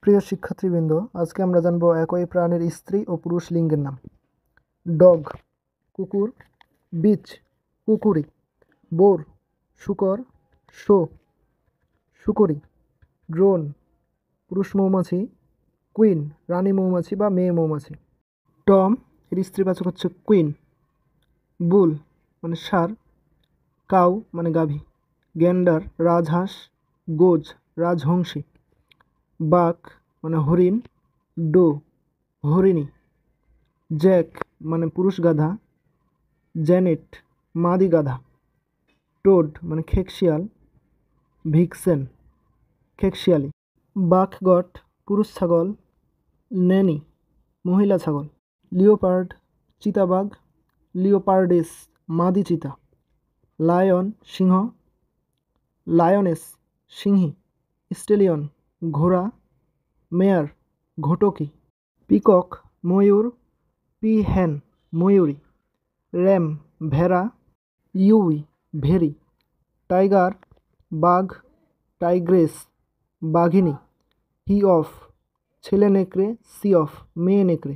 প্রিয় শিক্ষার্থীবৃন্দ, আজকে আমরা জানব একই প্রাণীর স্ত্রী ও পুরুষ লিঙ্গের নাম। ডগ কুকুর, বিচ কুকুরি, বোর শূকর, শো শূকরী, ড্রোন পুরুষ মৌমাছি, কুইন রানী মৌমাছি বা মেয়ে মৌমাছি। টম এর স্ত্রীবাচক হচ্ছে কুইন। বুল মানে ষাঁড়, কাউ মানে গাভী, গ্যান্ডার রাজহাঁস, গোজ রাজহংসী, বাক মানে হরিণ, ডো হরিণী, জ্যাক মানে পুরুষ গাধা, জ্যানেট মাদি গাধা, টোড মানে খেকশিয়াল, ভিক্সেন খেকশিয়ালি, বাকগট পুরুষ ছাগল, ন্যানি মহিলা ছাগল, লিওপার্ড চিতাবাঘ, লিওপার্ডেস মাদি চিতা, লায়ন সিংহ, লায়নেস সিংহী, স্টেলিয়ন ঘোড়া, মেয়ার ঘোটকি, পিকক ময়ূর, পিহেন ময়ূরী, র্যাম ভেড়া, ইউই ভেড়ি, টাইগার বাঘ, টাইগ্রেস বাঘিনী, হি অফ ছেলে নেকড়ে, সি অফ মেয়ে নেকড়ে।